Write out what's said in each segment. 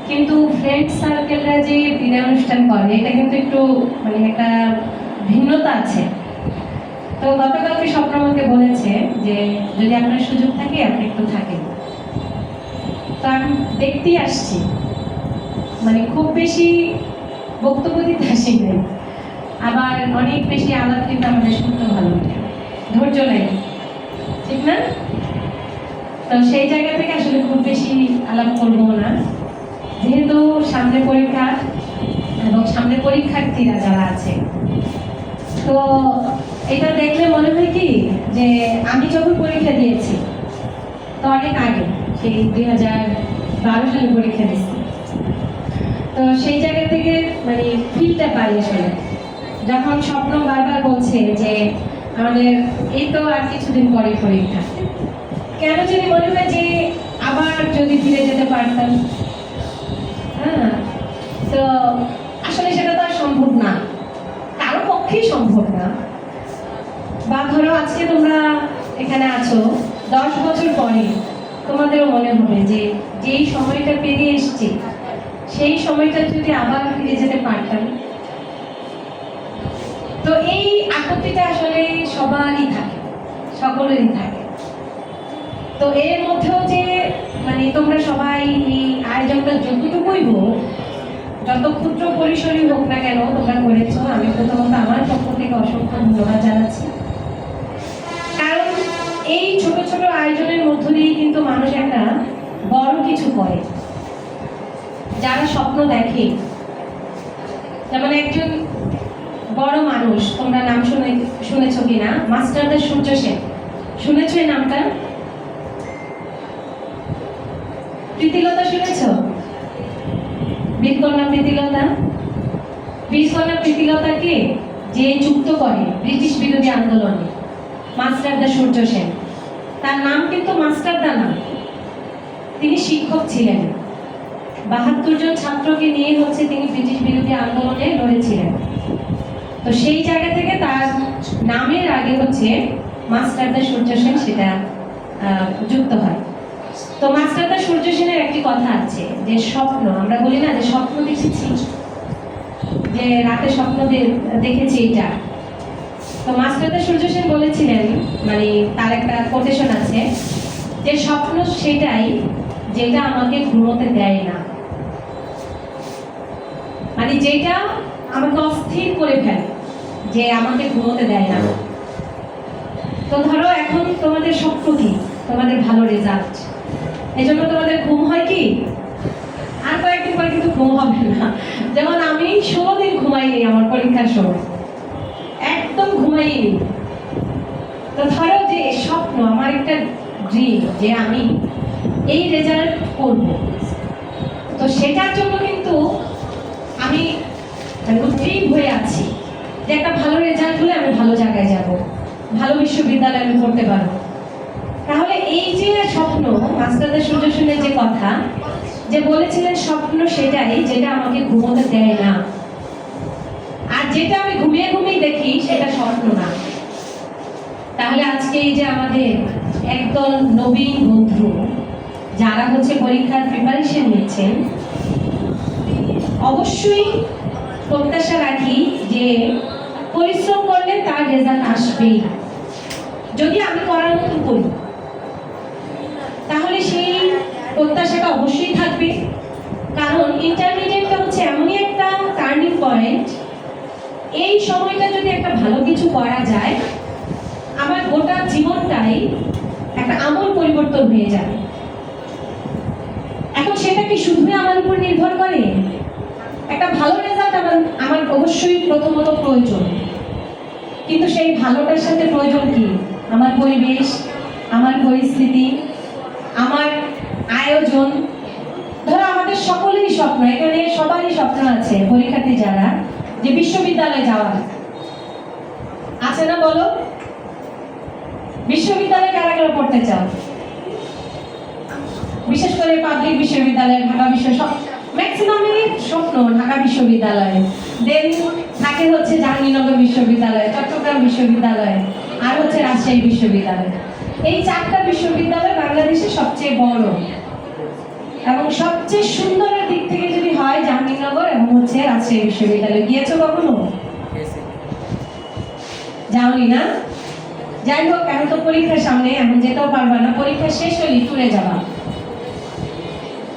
কিন্তু ফ্রেন্ড সার্কেলরা যে বিদায় অনুষ্ঠান করে এটা কিন্তু একটু মানে একটা ভিন্নতা আছে। তো গতকালকে স্বপ্ন আমাকে বলেছে যে যদি আপনার সুযোগ থাকে আপনি একটু থাকেন। তো আমি দেখতেই আসছি, মানে খুব বেশি বক্তব্য দিতে আসি নাই, আবার অনেক বেশি আলাপ কিন্তু আমাদের শুনতে ভালো লাগে, ধৈর্য নেই, ঠিক না? তো সেই জায়গা থেকে আসলে খুব বেশি আলাপ করবো না, যেহেতু সামনে পরীক্ষা এবং সামনে পরীক্ষার্থীরা যারা আছে, তো এটা দেখলে মনে হয় কি যে আমি যখন পরীক্ষা দিয়েছি তো অনেক আগে, সেই 2012 সালে পরীক্ষা দিয়েছি। তো সেই জায়গা থেকে মানে ফিলটা পাই আসলে, যখন স্বপ্ন বারবার বলছে যে আমাদের এই তো আর কিছুদিন পরে পরীক্ষা, কেন যদি মনে হয় যে আবার যদি ফিরে যেতে পারতাম। হ্যাঁ, তো আসলে সেটা তো আর সম্ভব না, কারো পক্ষেই সম্ভব না। বা ধরো আজকে তোমরা এখানে আছো, 10 বছর পরে তোমাদেরও মনে হবে যে যেই সময়টা পেরিয়ে এসছে সেই সময়টা যদি আবার ফিরে যেতে পারতাম। তো এই আপত্তিটা আসলে সবারই থাকে, সকলেরই থাকে। তো এর মধ্যেও যে মানে তোমরা সবাই এই আয়োজনটা যতটুকুই হোক, যত ক্ষুদ্র পরিসরই হোক না কেন তোমরা করেছো, আমি প্রথমত আমার পক্ষ থেকে অসংখ্য ধন্যবাদ জানাচ্ছি। কারণ এই ছোট ছোট আয়োজনের মধ্য দিয়ে কিন্তু মানুষ একটা বড় কিছু করে। যারা স্বপ্ন দেখে, যেমন একজন বড় মানুষ, তোমরা নাম শুনেছো কিনা, মাস্টারদা সূর্য সেন, শুনেছো এই নামটা? প্রীতিলতা শুনেছ? বীরকন্যা প্রীতিলতা। বীরকন্যা প্রীতিলতাকে যে যুক্ত করে ব্রিটিশ বিরোধী আন্দোলনে মাস্টারদা সূর্য সেন, তার নাম কিন্তু মাস্টারদা না, তিনি শিক্ষক ছিলেন। 72 জন ছাত্রকে নিয়ে হচ্ছে তিনি ব্রিটিশ বিরোধী আন্দোলনে লড়েছিলেন। তো সেই জায়গা থেকে তার নামের আগে হচ্ছে মাস্টারদা সূর্য সেন সেটা যুক্ত হয়। তো মাস্টারদা সূর্য সেনের একটি কথা আছে যে স্বপ্ন, আমরা বলি না যে স্বপ্ন দেখেছি, যে রাতে স্বপ্ন দেখেছি এটা। তো মাস্টারদা সূর্য সেন বলেছিলেন, মানে তার একটা কোটেশন আছে যে স্বপ্ন সেটাই যেটা আমাকে ঘুমোতে দেয় না, মানে যেটা আমাকে অস্থির করে ফেলে, যে আমাকে ঘুমোতে দেয় না। তো ধরো এখন তোমাদের স্বপ্ন কি? তোমাদের ভালো রেজাল্ট, এজন্য তোমাদের ঘুম হয় কি? আর কয়েকদিন পরে কিন্তু ঘুম হবে না। যেমন আমি 16 দিন ঘুমাইনি আমার পরীক্ষার সময়, একদম ঘুমাইনি। তো ধরো যে স্বপ্ন, আমার একটা ড্রিম যে আমি এই রেজাল্ট করব, তো সেটার জন্য কিন্তু আমি উদ্গ্রীব হয়ে আছি যে একটা ভালো রেজাল্ট হলে আমি ভালো জায়গায় যাব, ভালো বিশ্ববিদ্যালয়ে আমি পড়তে পারবো। তাহলে এই যে স্বপ্ন, মাস্টারদা সূর্য সেনের যে কথা যে বলেছিলেন স্বপ্ন সেটাই যেটা আমাকে ঘুমোতে দেয় না, আর যেটা আমি ঘুমিয়ে ঘুমিয়ে দেখি সেটা স্বপ্ন না। তাহলে আজকে এই যে আমাদের একদল নবীন বন্ধু যারা হচ্ছে পরীক্ষার প্রিপারেশন নিচ্ছেন, অবশ্যই প্রত্যাশা রাখি যে পরিশ্রম করলে তার রেজাল্ট আসবেই। যদি আমি করার মতো করি তাহলে সেই প্রত্যাশাটা অবশ্যই থাকবে। কারণ ইন্টারমিডিয়েটটা হচ্ছে এমনই একটা টার্নিং পয়েন্ট, এই সময়টা যদি একটা ভালো কিছু করা যায় আমার গোটা জীবনটাই একটা আমূল পরিবর্তন হয়ে যাবে। এখন সেটা কি শুধুই আমার উপর নির্ভর করে? একটা ভালো রেজাল্ট আমার অবশ্যই প্রথমত প্রয়োজন, কিন্তু সেই ভালোটার সাথে প্রয়োজন কি? আমার পরিবেশ, আমার পরিস্থিতি, আমার আয়োজন। ধরো আমাদের সকলেরই স্বপ্ন, এখানে সবারই স্বপ্ন আছে, পরীক্ষার্থী যারা, যে বিশ্ববিদ্যালয়ে যাওয়া আছে না, বলো বিশ্ববিদ্যালয়ে কারা কারা পড়তে চাও? বিশেষ করে পাবলিক বিশ্ববিদ্যালয়, ঢাকা ম্যাক্সিমামেরই স্বপ্ন ঢাকা বিশ্ববিদ্যালয়ে, দেন থাকে হচ্ছে জাহাঙ্গীরনগর বিশ্ববিদ্যালয়, চট্টগ্রাম বিশ্ববিদ্যালয়, আর হচ্ছে রাজশাহী বিশ্ববিদ্যালয়। এই 4টা বিশ্ববিদ্যালয় বাংলাদেশের সবচেয়ে বড়। এবং সবচেয়ে সুন্দরের দিক থেকে যদি হয় জাহাঙ্গীরনগর এবং হচ্ছে রাজশাহী বিশ্ববিদ্যালয়। গিয়েছো কখনো? যাওনি না? যাই হোক, এখন তো পরীক্ষার সামনে, এখন যেতেও পারবা না, পরীক্ষা শেষ হলে ট্যুরে যাবা।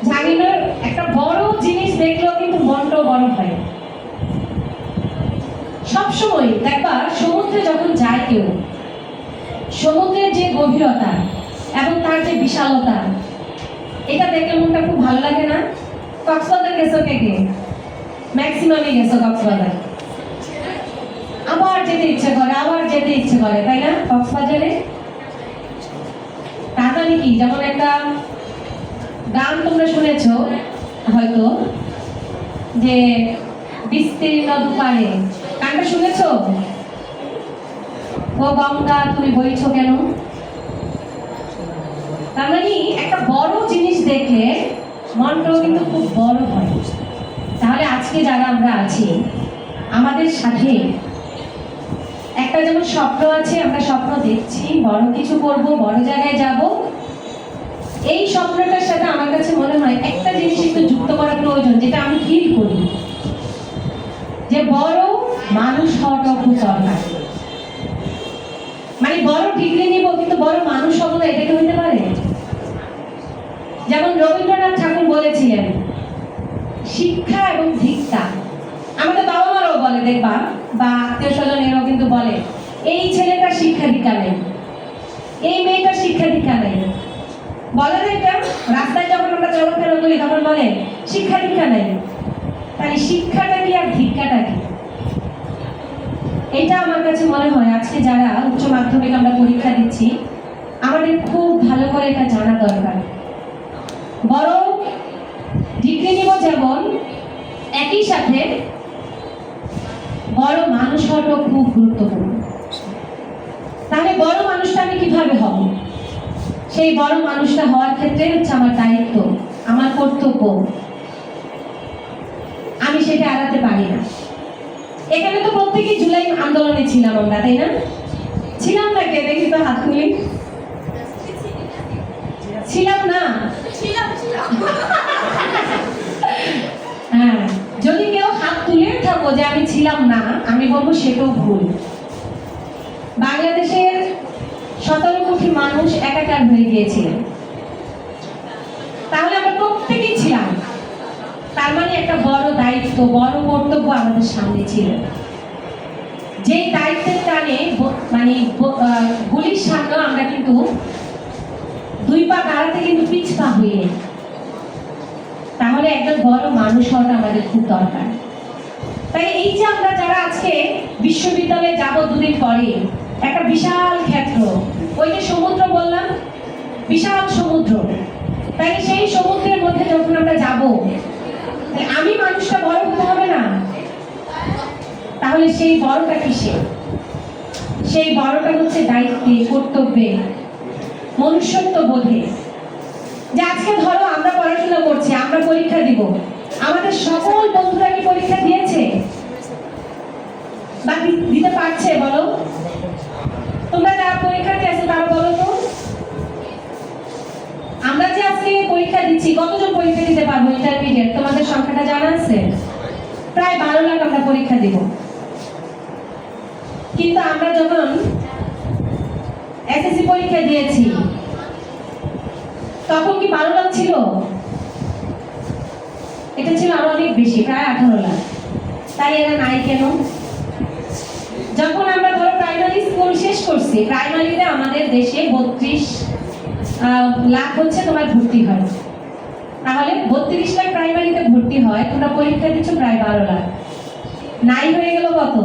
জাহাঙ্গীরনগর একটা বড় জিনিস দেখলেও কিন্তু মনটাও বড় হয়। সবসময় দেখবা সমুদ্রে যখন যায় কেউ, সমুদ্রের যে গভীরতা এবং তার যে বিশালতা, এটা দেখলে মনটা খুব ভালো লাগে না? কক্সবাজার গেছো কে কে? ম্যাক্সিমামই গেছো কক্সবাজার। আবার যেতে ইচ্ছে করে, আবার যেতে ইচ্ছে করে, তাই না? কক্সবাজারে তার মানে কি, যেমন একটা গান তোমরা শুনেছো হয়তো, যে বিস্তীর্ণ দুপারে, গানটা শুনেছো? ও গঙ্গা তুমি বইছো কেন? তার মানে একটা বড় জিনিস দেখলে মনটাও কিন্তু খুব বড় হয়। তাহলে আজকে যারা আমরা আছি, আমাদের সাথে একটা যেমন স্বপ্ন আছে, আমরা স্বপ্ন দেখছি বড় কিছু করব, বড় জায়গায় যাব। এই স্বপ্নটার সাথে আমার কাছে মনে হয় একটা জিনিস একটু যুক্ত করা প্রয়োজন, যেটা আমি ফিল করি, যে বড় মানুষ হওয়াটা খুব দরকার। মানে বড় ডিগ্রি নিব কিন্তু বড় মানুষ হব না, এটা কি হতে পারে? যেমন রবীন্দ্রনাথ ঠাকুর বলেছিলেন, শিক্ষা এবং দীক্ষা। আমাদের বাবা মারাও বলে, দেখবা, বা আত্মীয় স্বজনেরও কিন্তু বলে, এই ছেলেটা শিক্ষা দীক্ষা নেই, এই মেয়েটা শিক্ষা দীক্ষা নেই। বলে না এটা? রাস্তায় যখন আমরা চলাফেরা করি তখন বলে শিক্ষা দীক্ষা নেই। তাহলে শিক্ষাটা কি আর দীক্ষাটা কি? এটা আমার কাছে মনে হয় আজকে যারা উচ্চ মাধ্যমিক আমরা পরীক্ষা দিচ্ছি, আমাদের খুব ভালো করে এটা জানা দরকার। বড় ডিগ্রি নিব যেমন, একই সাথে বড় মানুষ হওয়াটাও খুব গুরুত্বপূর্ণ। তাহলে বড় মানুষটা আমি কিভাবে হব? সেই বড় মানুষটা হওয়ার ক্ষেত্রে হচ্ছে আমার দায়িত্ব, আমার কর্তব্য, আমি সেটা এড়াতে পারি না। এখানে তো প্রত্যেকেই জুলাই আন্দোলনে ছিলাম আমরা, তাই না? ছিলাম না? কে দেখি তো হাত তুলি। ছিলাম না? হ্যাঁ, যদি কেউ হাত তুলে থাকো যে আমি ছিলাম না, আমি বলবো সেটাও ভুল। বাংলাদেশের 17 কোটি মানুষ একাকার হয়ে গিয়েছিলেন, তাহলে আমরা প্রত্যেকেই ছিলাম। তার মানে একটা বড় দায়িত্ব, বড় কর্তব্য আমাদের সামনে ছিল। যেই দায়িত্বের টানে মানে গুলির সামনে আমরা কিন্তু দুই পা দাঁড়াতে কিন্তু পিছপা হইনি। তাহলে একজন বড় মানুষ হওয়াটা আমাদের খুব দরকার। তাই এই যে আমরা যারা আজকে বিশ্ববিদ্যালয়ে যাব দুদিন পরে, একটা বিশাল ক্ষেত্র, ওই যে সমুদ্র বললাম, বিশাল সমুদ্র, তাই সেই সমুদ্রের মধ্যে যখন আমরা যাব, আমি মানুষটা বড় হতে হবে না? তাহলে সেই বড়টা কিসে? সেই বড়টা হচ্ছে দায়িত্বে, কর্তব্যে, মনুষ্যত্ব বোধে। যে আজকে ধরো আমরা পড়াশোনা করছি, আমরা পরীক্ষা দিব, আমাদের সকল বন্ধুরা কি পরীক্ষা দিয়েছে বা দিতে পারছে? বলো, তোমরা যারা পরীক্ষার্থী আছো তারা বলো তো। আমরা যে আজকে পরীক্ষা দিচ্ছি, কতজন পরীক্ষা দিতে পারবো ইন্টারমিডিয়েট? তোমাদের সংখ্যাটা জানা আছে? প্রায় 12 লাখ আমরা পরীক্ষা দিব। কিন্তু আমরা যখন এসএসসি পরীক্ষা দিয়েছি তখন কি 12 লাখ ছিল? এটা ছিল আরো অনেক বেশি, প্রায় 18 লাখ। তাই এরা নাই কেন? যখন আমরা ধরো প্রাইমারি স্কুল শেষ করছি, প্রাইমারিতে আমাদের দেশে 32 লাখ হচ্ছে তোমার ভর্তি হয়। তাহলে 32 লাখ প্রাইমারিতে ভর্তি হয়, তোমরা পরীক্ষা দিচ্ছ প্রায় 12 লাখ। নাই হয়ে গেল কত?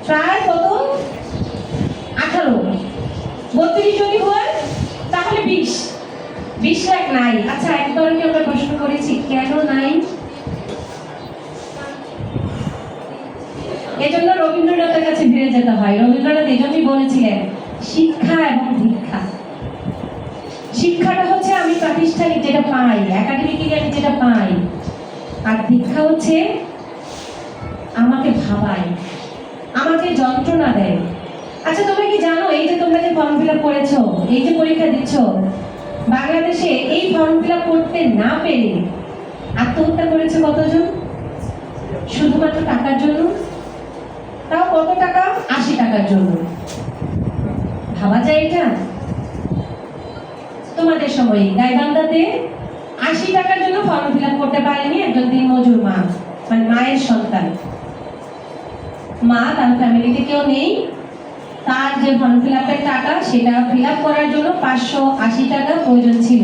প্রায় কত? 18। 32 যদি হয় তাহলে 20 লাখ নাই। আচ্ছা, একবার কি আমরা প্রশ্ন করেছি কেন নাই? এজন্য রবীন্দ্রনাথের কাছে ফিরে যেতে হয়। রবীন্দ্রনাথ এজন্যই বলেছিলেন শিক্ষা এবং দীক্ষা। শিক্ষাটা হচ্ছে আমি প্রাতিষ্ঠানিক যেটা পাই, একাডেমিক্যালি আমি যেটা পাই, আর দীক্ষা হচ্ছে আমাকে ভাবায়, আমাকে যন্ত্রণা দেয়, আচ্ছা, তোমরা কি জানো এই যে তোমরা যে ফর্ম ফিল আপ করেছো, এই যে পরীক্ষা দিচ্ছ, বাংলাদেশে এই ফর্ম ফিল আপ করতে না পেরে আত্মহত্যা করেছে কতজন? শুধুমাত্র টাকার জন্য। তাও কত টাকা? 80 টাকার জন্য। ভাবা যায় এটা? তোমাদের সময়ে গাইবান্ধাতে 80 টাকার জন্য ফর্ম ফিল আপ করতে পারেনি একজন দিনমজুর মা, মানে মায়ের সন্তান। মা, তার ফ্যামিলিতে কেউ নেই, তার যে ফর্ম ফিল আপের টাকা সেটা ফিল আপ করার জন্য 580 টাকা প্রয়োজন ছিল।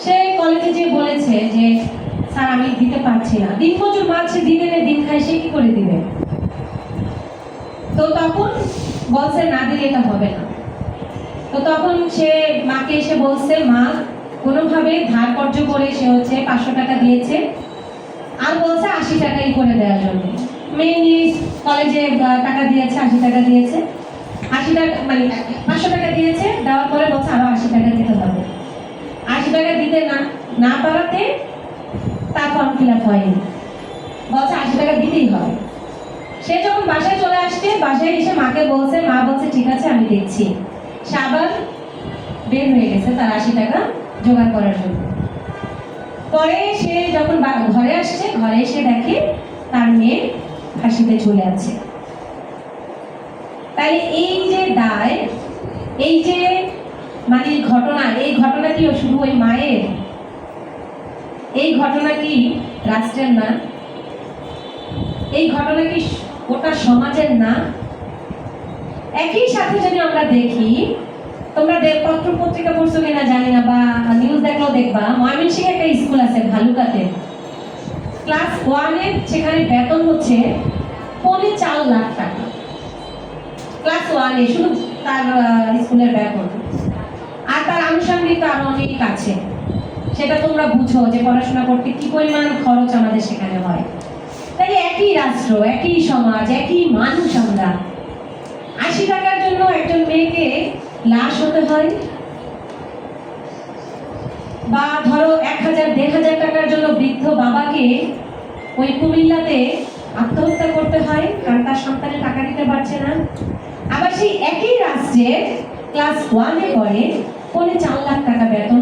সে কলেজে যে বলেছে যে স্যার আমি দিতে পারছি না। দিনমজুর মা, সে দিনে দিন খায়, সে কি করে দিবে? তো তখন বলছে না দিলে এটা হবে না। তো তখন সে মাকে এসে বলছে, মা কোনোভাবে ধার কর্য করে সে 500 টাকা দিয়েছে, আর বলছে 80 টাকাই করে দেওয়ার জন্য। মেয়ে কলেজে টাকা দিয়েছে, 80 টাকা দিয়েছে, 80 টাকা মানে 500 টাকা দিয়েছে, দেওয়ার পরে বলছে আরো 80 টাকা দিতে হবে। 80 টাকা দিতে না পারাতে তার ফর্ম ফিল আপ হয়নি, বলছে 80 টাকা দিতেই হবে। সে যখন বাসায় চলে আসছে, বাসায় এসে মাকে বলছে, মা বলছে ঠিক আছে আমি দেখছি। সে আবার বের হয়ে গেছে তার 80 টাকা জোগাড় করার জন্য। পরে সে যখন ঘরে আসছে, ঘরে এসে দেখে তার মেয়ে ফাঁসিতে ঝুলে আছে। তাই এই যে দায়, এই যে মানে ঘটনা, এই ঘটনা কি শুধু ওই মায়ের? এই ঘটনা কি রাষ্ট্রের না? এই ঘটনা কি গোটা সমাজের না? একই সাথে যদি আমরা দেখি, তোমরা পত্র পত্রিকা পড়ছো কিনা জানি না, বা নিউজ দেখলেও দেখবা, ময়মনসিংহে একটা স্কুল আছে ভালুকাতে, ক্লাস 1-এর সেখানে বেতন হচ্ছে 4.5 লাখ টাকা। ক্লাস 1-এ শুধু তার স্কুলের বেতন, আর তার আনুষঙ্গিক আরো অনেক আছে। সেটা তোমরা বুঝো যে পড়াশোনা করতে কি পরিমাণ খরচ আমাদের সেখানে হয়। তাই একই রাষ্ট্র, একই সমাজ, একই মানুষ আমরা। 80 টাকার জন্য একজন মেয়েকে লাশ হতে হয়, বা ধরো 1000-1500 টাকার জন্য বৃদ্ধ বাবাকে ওই কুমিল্লাতে আত্মহত্যা করতে হয়, কারণ তার সন্তানের টাকা দিতে পারছে না। আবার সেই একই রাষ্ট্রে ক্লাস 1-এ পড়ে 4.5 লাখ টাকা বেতন।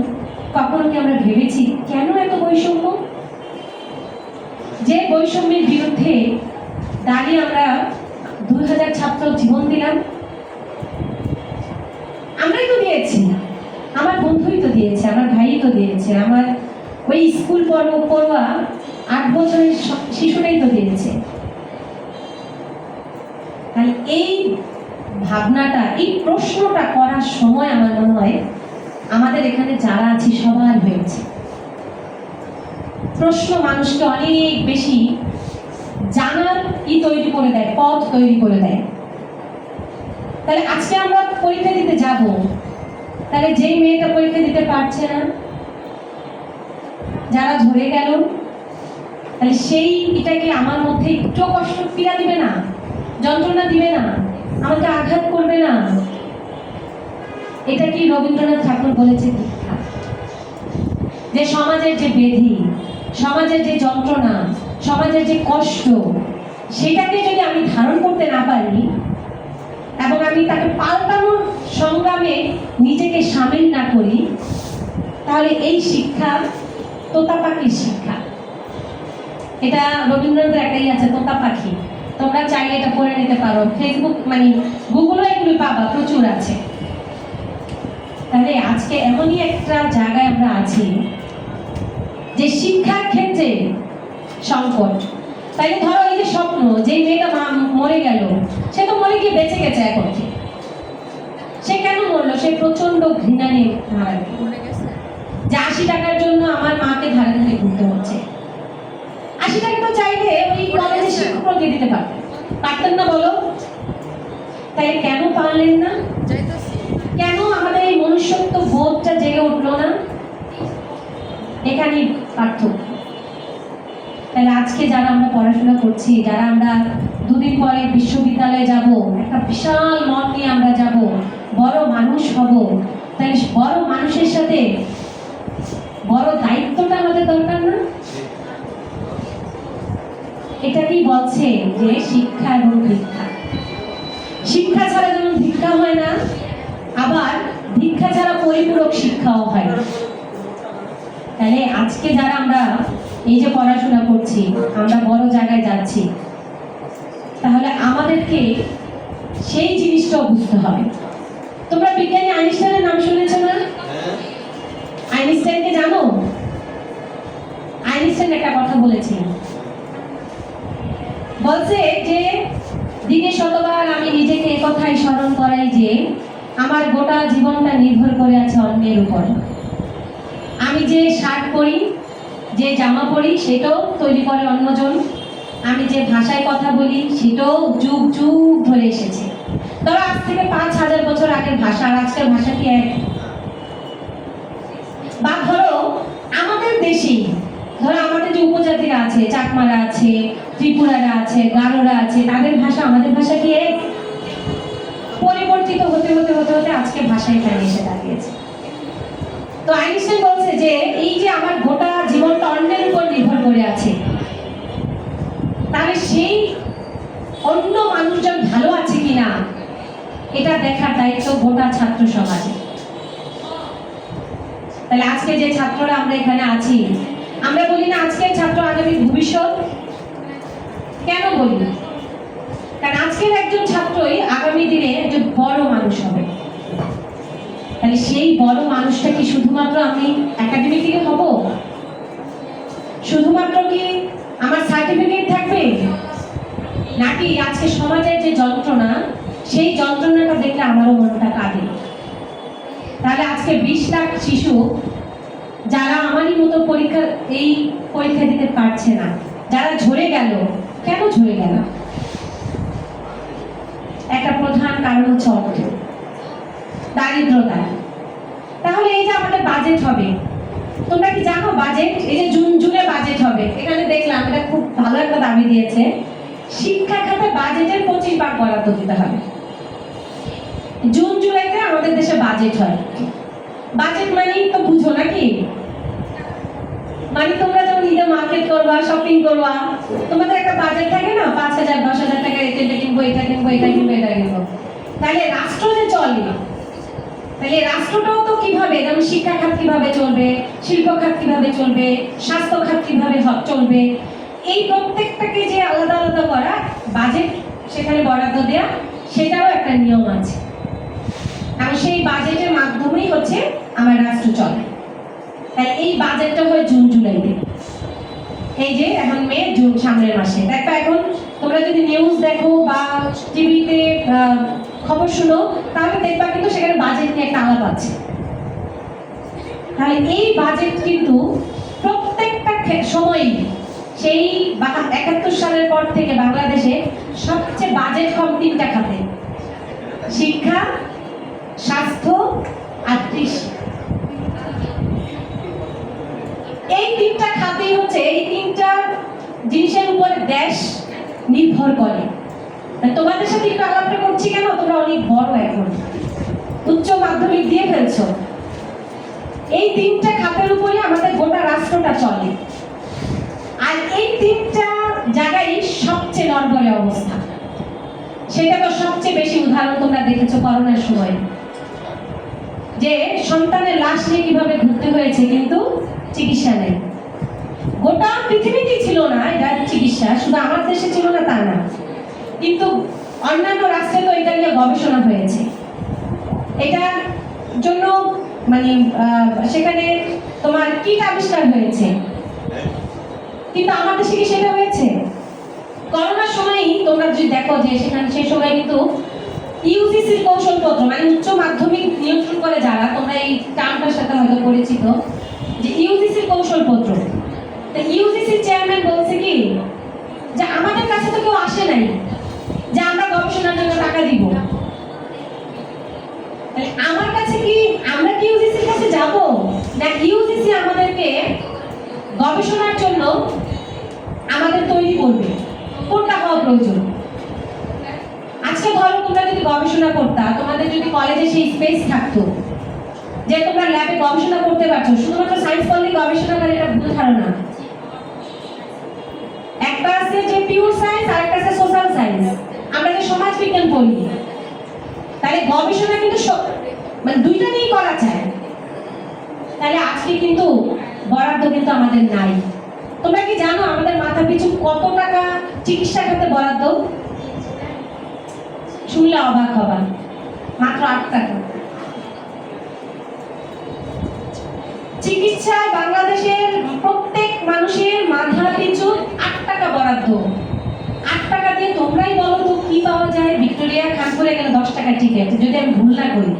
কখনো কি আমরা ভেবেছি কেন এত বৈষম্য? যে বৈষম্যের বিরুদ্ধে দাঁড়িয়ে আমরা 2000 ছাত্র জীবন দিলাম। আমরাই তো দিয়েছি, আমার বন্ধুই তো দিয়েছে, আমার ভাই তো দিয়েছে, আমার ওই স্কুল পড়ুয়া 8 বছরের শিশুরাই তো দিয়েছে। তাই এই ভাবনাটা, এই প্রশ্নটা করার সময় আমার মনে হয় আমাদের এখানে যারা আছি সবার হয়েছে। প্রশ্ন মানুষকে অনেক বেশি জানার তৈরি করে দেয়, পথ তৈরি করে দেয়। তাহলে আজকে আমরা পরীক্ষা দিতে যাব, তাহলে যেই মেয়েটা পরীক্ষা দিতে পারছে না, যারা ঝরে গেল, তাহলে সেই এটাকে আমার মধ্যে একটু কষ্ট পীড়া দিবে না, যন্ত্রণা দিবে না, আমাকে আঘাত করবে না? এটা কি রবীন্দ্রনাথ ঠাকুর বলেছে দীক্ষা? যে সমাজের যে বেধি, সমাজের যে যন্ত্রণা, সমাজের যে কষ্ট, সেটাকে যদি আমি ধারণ করতে না পারি এবং আমি তাকে পাল্টানোর সংগ্রামে নিজেকে সামিল না করি, তাহলে এই শিক্ষা তোতা পাখির শিক্ষা। এটা রবীন্দ্রনাথের একটাই আছে, তোতা পাখি। তোমরা চাইলে এটা পড়ে নিতে পারো, ফেসবুক মানে গুগলও এগুলো পাবা, প্রচুর আছে। তাহলে আজকে এমনই একটা জায়গায় আমরা আছি যে শিক্ষার ক্ষেত্রে সংকট। তাই ধরো এই যে স্বপ্ন, যে মেয়েটা মরে গেল, সে তো মরে গিয়ে বেঁচে গেছে, এখন সে কেন মরলো? সে প্রচন্ড ঘৃণা নিয়ে মারা গেল, যে 80 টাকার জন্য আমার মাকে ধারে ধারে ঘুরতে হচ্ছে। 80 টাকা তো চাইলে ওই কলেজের শিক্ষককে দিতে পারতেন না, বলো? তাই কেন পারলেন না? কেন আমাদের এই মনুষ্যত্ব বোধটা জেগে উঠলো না? এখানেই পার্থক্য। তাহলে আজকে যারা আমরা পড়াশোনা করছি, যারা আমরা 2 দিন পরে বিশ্ববিদ্যালয়ে যাব, একটা বিশাল মন নিয়ে আমরা যাব, বড় মানুষ হব, তাহলে বড় মানুষের সাথে বড় দায়িত্বটা আমাদের দরকার না? এটা কি বলছে যে শিক্ষা এবং দীক্ষা। শিক্ষা ছাড়া যেমন ভিক্ষা হয় না, আবার ভিক্ষা ছাড়া পরিপূরক শিক্ষাও হয় না। তাহলে আজকে যারা আমরা এই যে পড়াশোনা করছি, আমরা বড় জায়গায় যাচ্ছি, তাহলে আমাদেরকে সেই জিনিসটাও বুঝতে হবে। তোমরা বিজ্ঞানী আইনস্টাইনের নাম শুনেছো না? আইনস্টাইনকে জানো? আইনস্টাইন একটা কথা বলেছিলেন, বলছে যে দিনে শতবার আমি নিজেকে একথাই স্মরণ করাই যে আমার গোটা জীবনটা নির্ভর করে আছে অন্যের উপর। আমি যে শার্ট পরি, যে জামা পরি, সেটাও তৈরি করে অন্যজন। আমি যে ভাষায় কথা বলি, সেটাও যুগ যুগ ধরে এসেছে। ধরো আজ থেকে ৫,০০০ বছর আগের ভাষা আর আজকের ভাষা কি এক? বা ধরো আমাদের দেশেই, ধরো আমাদের যে উপজাতিরা আছে, চাকমারা আছে, ত্রিপুরারা আছে, গারোরা আছে, তাদের ভাষা আমাদের ভাষা কি এক? পরিবর্তিত হতে হতে হতে হতে আজকে ভাষা এখানে এসে দাঁড়িয়েছে। তো আইনস্টাইন বলছে যে এই যে আমার গোটা জীবনটা অন্যের উপর নির্ভর করে আছে, তাহলে সেই অন্য মানুষজন ভালো আছে কিনা এটা দেখার দায়িত্ব গোটা ছাত্র সমাজে। তাহলে আজকে যে ছাত্ররা আমরা এখানে আছি, আমরা বলি না আজকের ছাত্র আগামী ভবিষ্যৎ? কেন বলি? কারণ আজকের একজন ছাত্রই আগামী দিনে একজন বড় মানুষ হবে। তাহলে সেই বড় মানুষটা কি শুধুমাত্র আমি একাডেমিকে হব? শুধুমাত্র কি আমার সার্টিফিকেট থাকবে? নাকি আজকে সমাজের যে যন্ত্রণা, সেই যন্ত্রণাটা দেখলে আমারও মনটা কাঁদে। তাহলে আজকে ২০ লাখ শিশু যারা আমারই মতো এই পরীক্ষা দিতে পারছে না, যারা ঝরে গেল, কেন ঝরে গেল? একটা প্রধান কারণ হচ্ছে অর্থ, দারিদ্রতা। তাহলে এই যে আমাদের বাজেট হবে, তোমরা কি জানো বাজেট? এই যে জুনে বাজেট হবে, এখানে দেখলাম এটা খুব ভালো একটা দাবি দিয়েছে, শিক্ষা খাতে বাজেটের 25 ভাগ বরাদ্দ দিতে হবে। জুন জুলাইতে আমাদের দেশে বাজেট হয়। বাজেট মানেই তো বুঝো নাকি? মানে তোমরা যখন ঈদে মার্কেট করবা, শপিং করবা, তোমাদের একটা বাজেট থাকে না, ৫,০০০ ১০,০০০ টাকা এটা কিনবো, এটা কিনবো, এটা কিনবো, এটা কিনবো। তাহলে রাষ্ট্র যে চলে, তাহলে রাষ্ট্রটাও তো কিভাবে, যেমন শিক্ষা খাত কিভাবে চলবে, শিল্প খাত কিভাবে চলবে, স্বাস্থ্য খাত কিভাবে চলবে, এই প্রত্যেকটাকে যে আলাদা আলাদা করা, বাজেট সেখানে বরাদ্দ দেয়া, সেটাও একটা নিয়ম আছে। কারণ সেই বাজেটের মাধ্যমেই হচ্ছে আমার রাষ্ট্র চলে। তাই এই বাজেটটা হয় জুন জুলাইতে। এই যে এখন মে, জুন, সামনের মাসে দেখো। এখন তোমরা যদি নিউজ দেখো বা টিভিতে খবর শুনো, তাহলে দেখবা কিন্তু সেখানে বাজেট নিয়ে একটা আলাপ আছে। তাহলে এই বাজেট কিন্তু প্রত্যেকটা সময়ই, সেই ৭১ সালের পর থেকে বাংলাদেশে সবচেয়ে বাজেট কম ৩টা খাতে: শিক্ষা, স্বাস্থ্য আর কৃষি। এই ৩টা খাতেই হচ্ছে, এই ৩টা জিনিসের উপরে দেশ নির্ভর করে। তোমাদের সাথে একটু আলাপটা করছি কেন? তোমরা অনেক বড়, এখন উচ্চ মাধ্যমিক দিয়ে ফেলছো। এই ৩টা খাতের উপরে আমাদের গোটা রাষ্ট্রটা চলে। আর এই ৩টা জায়গায় সবচেয়ে নড়বড়ে অবস্থা। সেটা তো সবচেয়ে বেশি উদাহরণ তোমরা দেখেছো করোনার সময়, যে সন্তানের লাশ নিয়ে কিভাবে ঘুরতে হয়েছে, কিন্তু চিকিৎসা নেই। গোটা পৃথিবীতেই ছিল না এটা চিকিৎসা, শুধু আমার দেশে ছিল না তা না, কিন্তু অন্যান্য রাষ্ট্রে তো এটা নিয়ে গবেষণা হয়েছে। এটার জন্য মানে সেখানে তোমার কিট আবিষ্কার হয়েছে, কিন্তু আমার দেশে কি সেটা হয়েছে? করোনার সময়ই তোমরা যদি দেখো যে সেখানে সেই সময় কিন্তু ইউজিসির কৌশলপত্র, মানে উচ্চ মাধ্যমিক নিয়ন্ত্রণ করে যারা, তোমরা এই টার্মটার সাথে হয়তো পরিচিত, যে ইউজিসির কৌশলপত্র। ইউজিসির চেয়ারম্যান বলছে কি, যে আমাদের কাছে তো কেউ আসে নাই যে আমরা গবেষণার জন্য টাকা দিব। আমার কাছে কি, আমরা কি ইউজিসির কাছে যাব, না ইউজিসি আমাদেরকে গবেষণার জন্য আমাদের তৈরি করবে? কোনটা হওয়া প্রয়োজন? আজকে ধরো তোমরা যদি গবেষণা করতা, তোমাদের যদি কলেজে সেই স্পেস থাকতো যে তোমরা ল্যাবে গবেষণা করতে পারছো, শুধুমাত্র সায়েন্স পড়লে গবেষণা করে, এটা ভুল ধারণা। একটা আছে যে পিওর সায়েন্স, আর একটা আছে সোশ্যাল সায়েন্স। আমরা যে সমাজ বিজ্ঞান পড়ি, তাহলে গবেষণা কিন্তু মানে দুইটা নিয়েই করা যায়। তাহলে আজকে কিন্তু বরাদ্দ কিন্তু আমাদের নাই। তোমরা কি জানো আমাদের মাথা পিছু কত টাকা চিকিৎসা খাতে বরাদ্দ? শুনলে অবাক হবা, মাত্র 8 টাকা। চিকিৎসায় বাংলাদেশের প্রত্যেক মানুষের মাথা পিছু 8 টাকা বরাদ্দ। 8 টাকা দিয়ে তোমরাই বলো তো কি পাওয়া যায়? ভিক্টোরিয়া খানপুরে গেলে 10 টাকা টিকিট, যদি আমি ভুল না করি।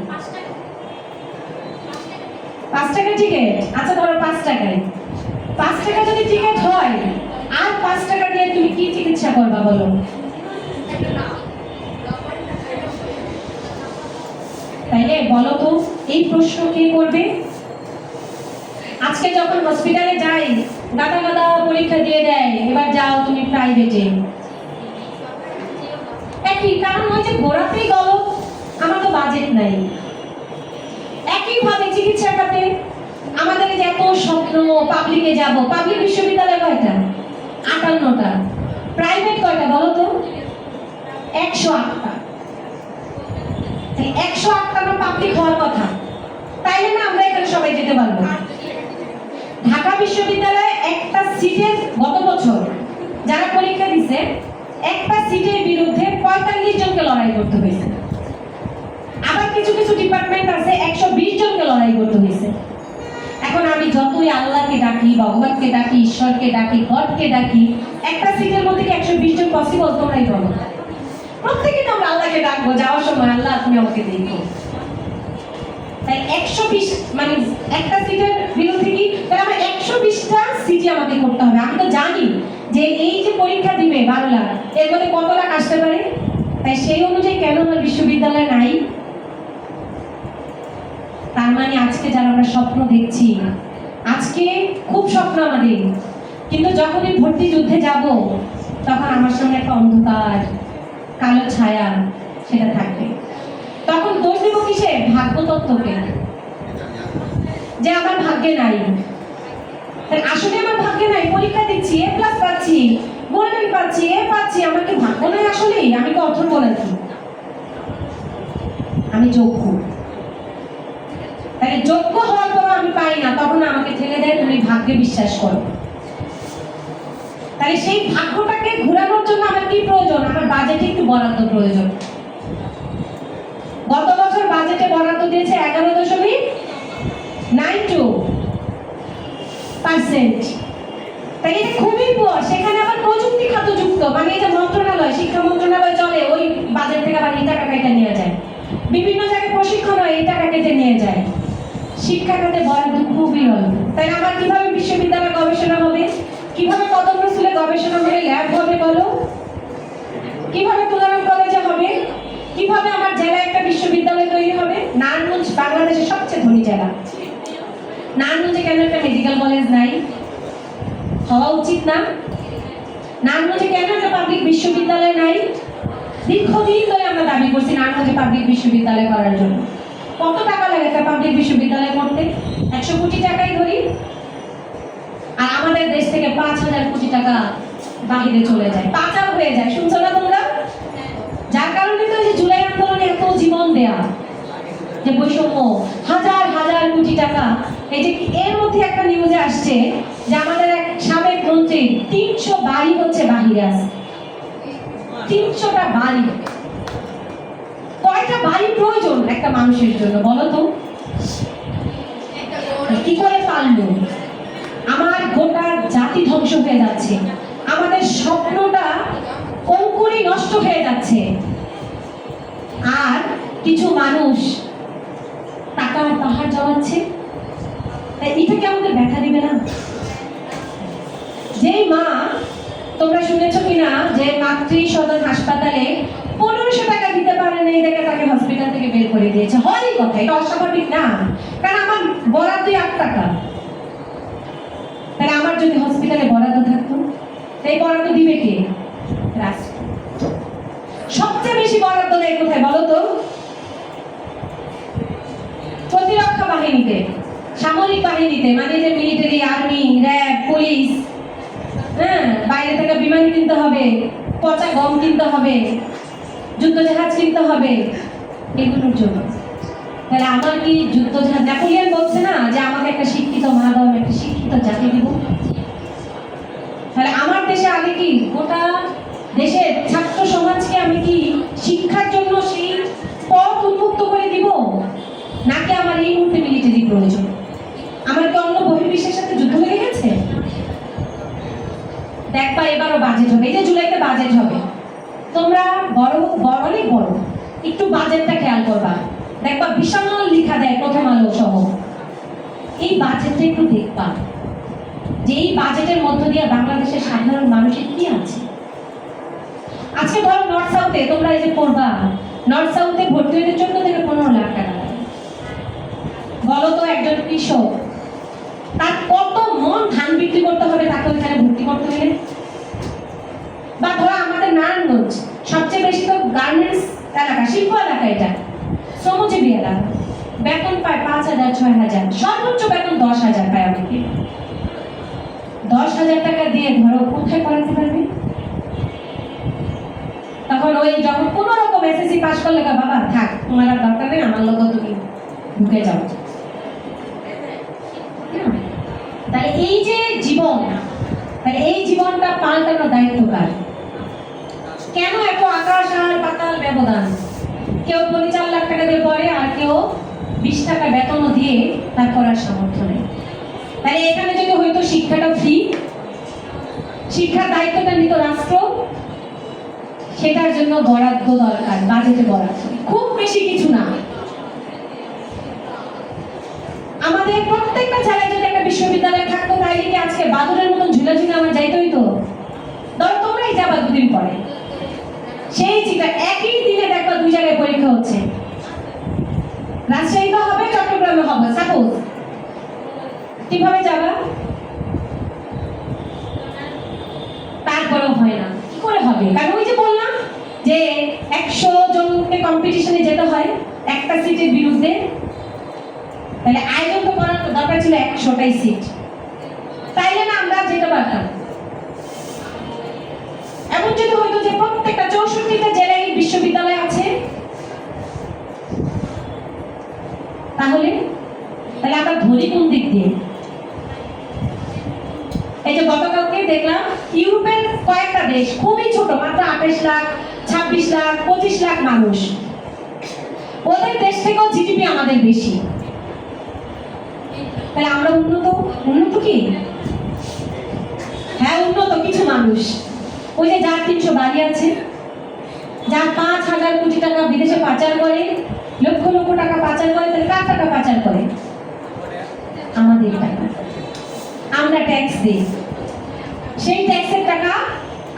5 টাকা টিকিট, আচ্ছা ধরো 5 টাকায়। 5 টাকা যদি টিকিট হয়, আর 5 টাকা দিয়ে তুমি কি চিকিৎসা করবা বলো? তাইলে বলো তো এই প্রশ্ন কে করবে? আজকে যখন হসপিটালে যাই, গাদা গাদা পরীক্ষা দিয়ে দেয়, এবার যাও তুমি প্রাইভেটে। একই কারণ হয় যে ঘোরাতেই গেলো, আমার তো বাজেট নাই। একইভাবে চিকিৎসা খাতে আমাদের যে এত স্বপ্ন, পাবলিকে যাব, পাবলিক বিশ্ববিদ্যালয় কয়টা? 58টা। প্রাইভেট কয়টা বলো তো? 108টা। 108টা না পাবলিক হওয়ার কথা, তাইলে না আমরা এখানে সবাই যেতে পারবো। ঢাকা বিশ্ববিদ্যালয়ে একটা সিটের গত বছর যারা পরীক্ষা দিছে, একটা সিটের বিরুদ্ধে 45 জনকে লড়াই করতে হয়েছে। আবার কিছু কিছু ডিপার্টমেন্ট আছে 120 জনকে লড়াই করতে হয়েছে। এখন আমি যতই আল্লাহকে ডাকি, ভগবানকে ডাকি, ঈশ্বরকে ডাকি, গডকে ডাকি, একটা সিটের মধ্যে কি 120 জন পসিবল? তোমরাই বলো। প্রত্যেকে তো আমরা আল্লাহকে ডাকবো যাওয়ার সময়, আল্লাহ তুমি আমাকে দেখো। তাই 120 মানে একটা সিটের বিরুদ্ধে কি, তাহলে আমার 120টা সিটি আমাকে করতে হবে। আমি তো জানি যে এই যে পরীক্ষা দিবে 12 লাখ, এর মধ্যে কত লাখ আসতে পারে। তাই সেই অনুযায়ী কেন আমার বিশ্ববিদ্যালয় নাই? তার মানে আজকে যারা আমরা স্বপ্ন দেখছি, আজকে খুব স্বপ্ন আমাদের, কিন্তু যখনই ভর্তি যুদ্ধে যাব, তখন আমার সামনে একটা অন্ধকার কালো ছায়া সেটা থাকবে। তখন দোষ দেব কিসে? ভাগ্যতত্ত্বকে, যে আমার ভাগ্যে নাই। আসলে আমার ভাগ্যে নাই, পরীক্ষা দিচ্ছি, A+ পাচ্ছি, গোল্ডেন পাচ্ছি, A পাচ্ছি, আমার কি ভাগ্য নাই? আসলেই আমি তো অথর্ব নাকি? আমি যোগ্য। তাই যোগ্য হওয়ার পর আমি পাই না, তখন আমাকে ঠেলে দেয় তুমি ভাগ্যে বিশ্বাস করো। তাই সেই ভাগ্যটাকে ঘোরানোর জন্য আমার কি প্রয়োজন? আমার বাজেটে একটু বরাদ্দ প্রয়োজন। গত বছর বাজেটে বরাদ্দ দিয়েছে 11.92%। তাই এটা খুবই পুয়ার। সেখানে আবার প্রযুক্তি খাত যুক্ত, মানে এই যে মন্ত্রণালয়, শিক্ষা মন্ত্রণালয় চলে, ওই বাজেট থেকে আবার এই টাকা কেটে নিয়ে যায়। বিভিন্ন জায়গায় প্রশিক্ষণ হয়, এই টাকা কেটে নিয়ে যায়। শিক্ষা খাতে বরাদ্দ খুবই অল্প। তাই আমার কিভাবে বিশ্ববিদ্যালয় গবেষণা হবে? কিভাবে কদম রসুলে গবেষণা হবে, ল্যাব হবে বলো? কিভাবে তুলারাম কলেজে হবে? কিভাবে আমার জেলায় একটা বিশ্ববিদ্যালয় তৈরি হবে? নারায়ণগঞ্জ বাংলাদেশের সবচেয়ে ধনী জেলা। নারায়ণগঞ্জে কেন একটা মেডিকেল কলেজ নাই? হওয়া উচিত না? নারায়ণগঞ্জে কেন একটা পাবলিক বিশ্ববিদ্যালয় নাই? দীর্ঘদিন ধরে আমরা দাবি করছি নারায়ণগঞ্জে পাবলিক বিশ্ববিদ্যালয় করার জন্য। কত টাকা লাগে একটা পাবলিক বিশ্ববিদ্যালয় করতে? 100 কোটি টাকাই ধরি। আর আমাদের দেশ থেকে 5,000 কোটি টাকা বাহিরে চলে যায়, পাচার হয়ে যায়। শুনছো না তোমরা? যার কারণে তো যে জুলাই আন্দোলনে এত জীবন দেয়া, যে বৈষম্য, হাজার হাজার কোটি টাকা। এই যে এর মধ্যে একটা নিউজে আসছে যে আমাদের এক সাবেক মন্ত্রী 300 বাড়ি হচ্ছে বাহিরে আছে। 300টা বাড়ি। কয়টা বাড়ি প্রয়োজন একটা মানুষের জন্য বলো তো? কি করে পারলো? আমার গোটা জাতি ধ্বংস হয়ে যাচ্ছে, আমাদের স্বপ্নটা অঙ্কুরই নষ্ট হয়ে যাচ্ছে, আর কিছু মানুষ টাকার পাহাড় জমাচ্ছে। এটা কি আমাদের ব্যথা দিবে না? যে মা, তোমরা শুনেছো কিনা যে মাতৃ সদন হাসপাতালে 1500 টাকা দিতে পারে না, এই দেখে তাকে হসপিটাল থেকে বের করে দিয়েছে। হয়ই কথা, এটা অস্বাভাবিক না, কারণ আমার বরাদ্দ 8 টাকা। তাহলে আমার যদি হসপিটালে বরাদ্দ থাকতো, এই বরাদ্দ দিবে কে? রাষ্ট্র। সবচেয়ে বেশি বরাদ্দ দেয় কোথায় বলো তো? প্রতিরক্ষা বাহিনীতে, সামরিক বাহিনীতে, মানে যে মিলিটারি, আর্মি, র্যাব, পুলিশ। হ্যাঁ, বাইরে থেকে বিমান কিনতে হবে, পচা গম কিনতে হবে, যুদ্ধ জাহাজ কিনতে হবে, এগুলোর জন্য। তাহলে আমার কি যুদ্ধ নেপোলিয়ন বলছে না যে আমাকে একটা শিক্ষিত মা দাও, আমি একটা শিক্ষিত জাতি দিব? তাহলে আমার দেশে আগে কি গোটা দেশের ছাত্র সমাজকে আমি কি শিক্ষার জন্য সেই পথ উন্মুক্ত করে দিব, নাকি আমার এই মুহূর্তে মিলিটারি প্রয়োজন? আমার কি অন্য বহির্বিশ্বের সাথে যুদ্ধ লেগে গেছে? দেখবা এবারও বাজেট হবে, এই যে জুলাইতে বাজেট হবে, তোমরা অনেক বড় একটু বাজেটটা খেয়াল করবা, দেখবা বিশাল লেখা দেয় প্রথম আলো সহ। এই বাজেটটা একটু দেখবা যে এই বাজেটের মধ্য দিয়ে বাংলাদেশের সাধারণ মানুষের কি আছে। আজকে ধরো নর্থ সাউথে তোমরা এই যে পড়বা, নর্থ সাউথে ভর্তি হতে 14 থেকে 15 লাখ টাকা লাগে। বলো তো একজন কৃষক তার কত মন ধান বিক্রি করতে হবে তাকে ওইখানে ভর্তি করতে হলে? বা ধরো আমাদের নারায়ণগঞ্জ সবচেয়ে বেশি তো গার্মেন্টস এলাকা, শিল্প এলাকা, এটা শ্রমজীবী এলাকা, বেতন পায় 5,000 6,000, সর্বোচ্চ বেতন 10,000 পায়। অনেকে 10,000 টাকা দিয়ে ধরো কোথায় পড়াতে পারবে? তখন ওই যখন কোন রকম এসএসসি পাস করলে বাবা থাক তোমার আর দরকার নেই, আমার লোক তুমি ঢুকে যাও। তাহলে এই যে জীবন, তাহলে এই জীবনটা পাল্টানোর দায়িত্ব কার? কেন এত আকাশ আর পাতাল ব্যবধান? কেউ 4 লাখ টাকা দিয়ে পড়ে আর কেউ 20 টাকা বেতনও দিয়ে তার করার সামর্থ্য নেই। তাহলে এখানে যদি হয়তো শিক্ষাটা ফ্রি, শিক্ষার দায়িত্বটা নিত রাষ্ট্র, সেটার জন্য বরাদ্দ দরকার, বাজেটে বরাদ্দ, খুব বেশি কিছু না। আমাদের প্রত্যেকটা জেলায় যদি একটা বিশ্ববিদ্যালয় থাকতো তাইলে কি আজকে বাদুরের মতন ঝুলে ঝুলে আমার যাইতে হইতো? ধরো তোমরাই যাবা 2 দিন পরে, সেই চিন্তা একই দিনে দেখবা 2 জায়গায় পরীক্ষা হচ্ছে, রাজশাহীতে হবে, চট্টগ্রামে হবে, সাপোজ, কিভাবে যাবা? তারপরেও হয় না, কি করে হবে? কারণ ওই যে বললাম যে 100 জনকে কম্পিটিশনে যেতে হয় একটা সিটের বিরুদ্ধে। তাহলে আয়োজন তো করার দরকার ছিল 100টাই সিট, তাইলে না আমরা যেতে পারতাম। এমন যদি হইতো যে প্রত্যেকটা 64টা জেলায় বিশ্ববিদ্যালয় আছে, তাহলে আমরা ধরি কোন দিক দিয়ে? এই যে গতকালকে দেখলাম ইউরোপের কয়েকটা দেশ, খুবই ছোট, মাত্র 28 লাখ 26 লাখ 25 লাখ মানুষ, ওদের দেশ থেকেও জিডিপি আমাদের বেশি। তাহলে আমরা উন্নত কি? হ্যাঁ উন্নত কিছু মানুষ, ওই যে যার 300 বাড়ি আছে, যার 5,000 কোটি টাকা বিদেশে পাচার করে, লক্ষ লক্ষ টাকা পাচার করে, তাহলে কার টাকা পাচার করে? আমাদের টাকা। আমরা ট্যাক্স দিই, সেই ট্যাক্সের টাকা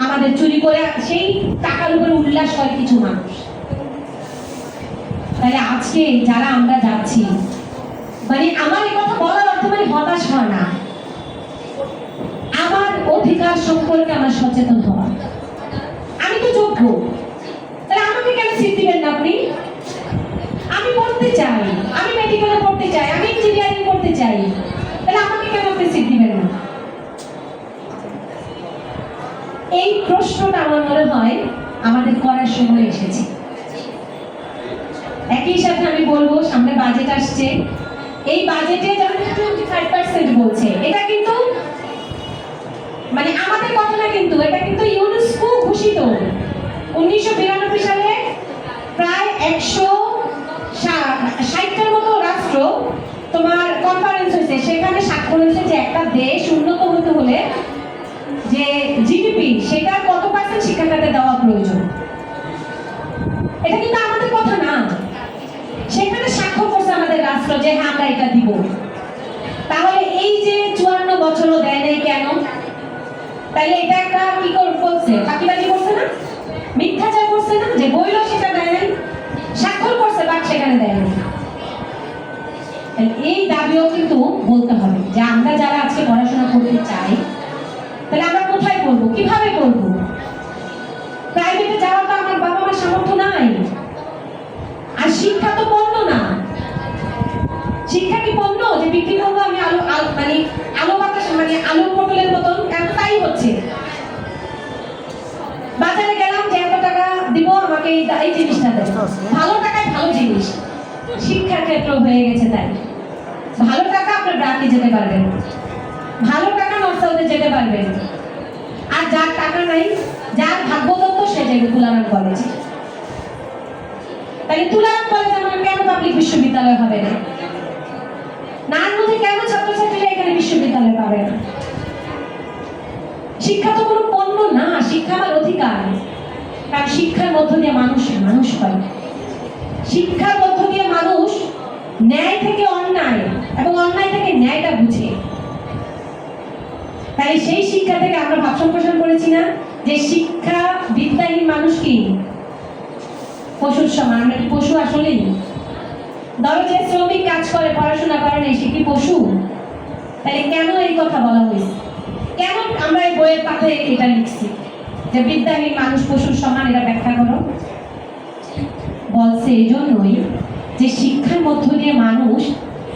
আমাদের চুরি করে সেই টাকার উপরে উল্লাস করে কিছু মানুষ। তাহলে আজকে যারা আমরা যাচ্ছি, মানে আমার এই কথা বলার অর্থ মানে হতাশ হয় না, আমার অধিকার সম্পর্কে আমার সচেতন হওয়া। আমি তো যোগ্য, তাহলে আমাকে কেন সিট দিবেন না আপনি? আমি পড়তে চাই, আমি মেডিকেলে পড়তে চাই, আমি ইঞ্জিনিয়ারিং করতে চাই, তাহলে আমাকে কেন আপনি সিট দিবেন না? এই প্রশ্নটা আমার মনে হয় আমাদের করার সময় এসেছে। একই সাথে আমি বলবো সামনে বাজেট আসছে, এই বাজেটে যেমন 25% বলছে, এটা কিন্তু মানে আমাদের কথা না, কিন্তু এটা কিন্তু ইউনেস্কো ঘোষিত। 1992 সালে প্রায় 160টার মতো রাষ্ট্র তোমার কনফারেন্স হয়েছে, সেখানে স্বাক্ষর হয়েছে যে একটা দেশ উন্নত হতে হলে যে জিডিপি সেটা কত পার্সেন্ট শিক্ষা খাতে দেওয়া প্রয়োজন। এটা কিন্তু আমাদের কথা না, সেখানে স্বাক্ষর করছে আমাদের রাষ্ট্র যে হ্যাঁ আমরা এটা দিব। তাহলে এই যে 54 বছরও দেয় নাই কেন? তাহলে এটা একটা কি করছে? ফাঁকিবাজি করছে না, মিথ্যাচার করছে না, যে বইল সেটা দেয় নাই, স্বাক্ষর করছে বাট সেখানে দেয় নাই। এই দাবিও কিন্তু বলতে হবে যে আমরা যারা আজকে পড়াশোনা করতে চাই, তাহলে আমরা কোথায় পড়বো, কিভাবে পড়বো? প্রাইভেটে যাওয়া তো আমার বাবা মার সামর্থ্য নাই। আর শিক্ষা তো পণ্য না, শিক্ষা কি পণ্য যে বিক্রি করবো আমি মানে আলো বাতাস, মানে আলু পটলের মতন? তাই হচ্ছে, বাজারে গেলাম যে এত টাকা দিব আমাকে এই জিনিসটা দেয়, ভালো টাকায় ভালো জিনিস। শিক্ষাক্ষেত্র হয়ে গেছে। তাই ভালো টাকা আপনার ব্রাকে যেতে পারবেন, ভালো টাকা নর্থ সাউথে যেতে পারবেন। আর যার টাকা নাই, যার ভাগ্যদত্ত, সে যাবে তুলারাম কলেজে। তাহলে তুলারাম কলেজ আমার কেন পাবলিক বিশ্ববিদ্যালয় হবে না? নারায়ণগঞ্জে কেন ছাত্রছাত্রীরা এখানে বিশ্ববিদ্যালয় পাবে না? শিক্ষা তো কোনো পণ্য না, শিক্ষা আমার অধিকার। কারণ শিক্ষার মধ্য দিয়ে মানুষ মানুষ হয়, শিক্ষার মধ্য দিয়ে মানুষ ন্যায় থেকে অন্যায় এবং অন্যায় থেকে ন্যায়টা বুঝে। তাই সেই শিক্ষা থেকে আমরা ভাব সম্প্রসারণ করেছি না যে শিক্ষা বিদ্যাহীন মানুষ কি পশুর সমান। আমরা কি পশু আসলেই? ধরো যে শ্রমিক কাজ করে, পড়াশোনা করে না, সে কি পশু? তাহলে কেন এই কথা বলা হয়েছে? কেন আমরা এই বইয়ের পাতায় এটা লিখছি যে বিদ্যাহীন মানুষ পশুর সমান? এটা ব্যাখ্যা করো। বলছে এই জন্যই যে শিক্ষার মধ্য দিয়ে মানুষ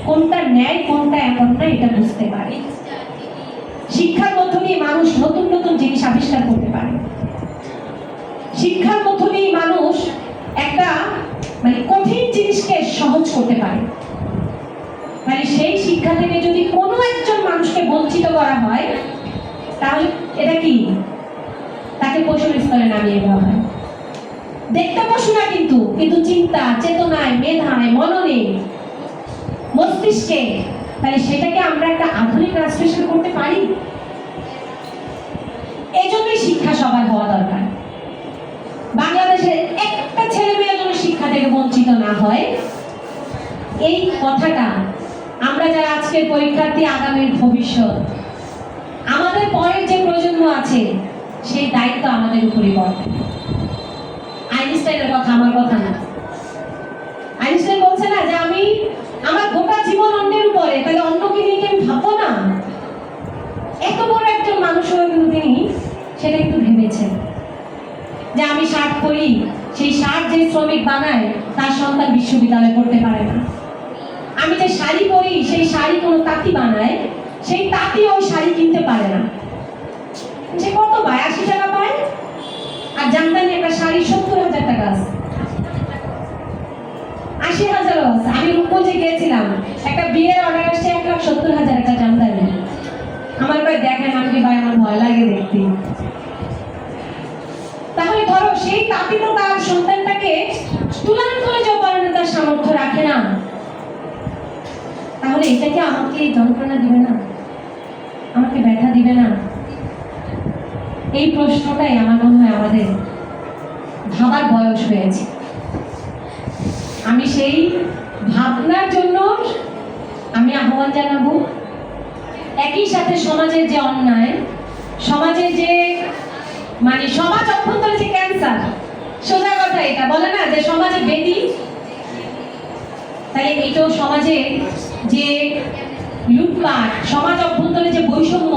কোনটা ন্যায় কোনটা অন্যায় এটা বুঝতে পারে। শিক্ষার মধ্য দিয়ে মানুষ নতুন নতুন জিনিস আবিষ্কার করতে পারে। শিক্ষার মধ্য দিয়ে মানুষ একটা কঠিন জিনিসকে সহজ করতে পারে। মানে সেই শিক্ষা থেকে যদি কোনো একজন মানুষকে বঞ্চিত করা হয়, তাহলে এটা কি? তাকে পশুর স্তরে নামিয়ে দেওয়া হয়। দেখতে পশু না, কিন্তু চিন্তা, চেতনায়, মেধায়, মননে, মস্তিষ্কে। তাহলে সেটাকে আমরা একটা আধুনিক ট্রান্সলেশন করতে পারি। এই জন্যই শিক্ষা সবার হওয়া দরকার। বাংলাদেশের একটা ছেলে মেয়ে যেন শিক্ষা থেকে বঞ্চিত না হয়, এই কথাটা আমরা যারা আজকের পরীক্ষার্থী, আগামীর ভবিষ্যৎ, আমাদের পরের যে প্রজন্ম আছে, সেই দায়িত্ব আমাদের উপরই পড়ে। আইনস্টাইনের কথা আমার কথা না। আইনস্টাইন বলছে না যে আমি আমার গোটা জীবন অন্যের উপরে, তাহলে অন্যকে নিয়ে কি আমি ভাববো না? এত বড় একজন মানুষ হয়ে কিন্তু তিনি সেটা একটু ভেবেছেন যে আমি শার্ট পরি, সেই শার্ট যে শ্রমিক বানায় তার সন্তান বিশ্ববিদ্যালয়ে পড়তে পারে না। আমি যে শাড়ি পরি, সেই শাড়ি কোনো তাঁতি বানায়, সেই তাঁতি ওই শাড়ি কিনতে পারে না। সে কত পায়? 80 টাকা পায়। আর জামদানি একটা শাড়ি 70,000 টাকা আছে, 80,000ও আছে। আমি রূপগঞ্জে গিয়েছিলাম, একটা বিয়ের অর্ডার আসছে 1,70,000 একটা জামদানি। আমার ভাই দেখেন, আমি কি ভাই, আমার ভয় লাগে দেখতে। তাহলে ধরো সেই তাঁতি তো তার সন্তানটাকে তুলার কলেজে পড়ানোর তার সামর্থ্য রাখে না, তাহলে এটা কি আমাকে যন্ত্রণা দিবে না? আমাকে ব্যথা দিবে না? এই প্রশ্নটাই আমার মনে হয় আমাদের ভাবার বয়স হয়েছে। আমি সেই ভাবনার জন্য আমি আহ্বান জানাবো। একই সাথে সমাজের যে অন্যায়, সমাজের যে সমাজ অভ্যন্তরে যে ক্যান্সার, সোজা কথা এটা বলে না যে সমাজে বেদি, তাই এইটাও সমাজে যে লুটপাট, সমাজ অভ্যন্তরে যে বৈষম্য,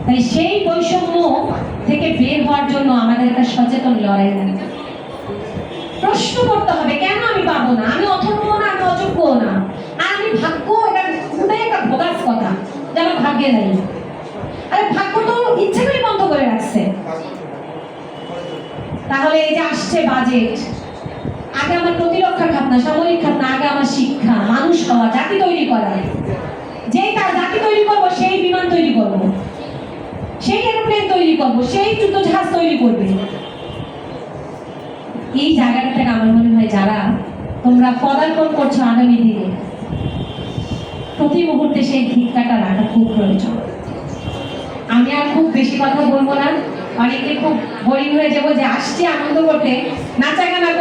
তাই সেই বৈষম্য থেকে বের হওয়ার জন্য আমাদের একটা সচেতন লড়াই লাগে। প্রশ্ন করতে হবে, কেন আমি পাবো না? আমি অথর্ব না, আমি অযোগ্য না, আর আমি ভাগ্য, এটা পুরোটাই একটা ভোগাস কথা যে আমার ভাগ্যে নাই। আরে ভাগ্য তো ইচ্ছে করে বন্ধ করে রাখছে। তাহলে এই যে আসছে বাজেট, আগে আমার প্রতিরক্ষা খাতনা, সামরিক খাতনা, আগে আমার শিক্ষা, মানুষ হওয়া, জাতি তৈরি করা। যেই তার জাতি তৈরি করবো, সেই বিমান তৈরি করবো, সেই এরোপ্লেন তৈরি করবো, সেই যুদ্ধ জাহাজ তৈরি করবে। এই জায়গাটা থেকে আমার মনে হয় যারা তোমরা পদার্পণ করছো আগামী দিনে, প্রতি মুহূর্তে সেই ভিক্ষাটা রাখা খুব প্রয়োজন। আমি আর খুব বেশি কথা বলবো না, অনেকে খুব বোরিং হয়ে যাবো যে আসছে আনন্দ করতে, নাচা গানা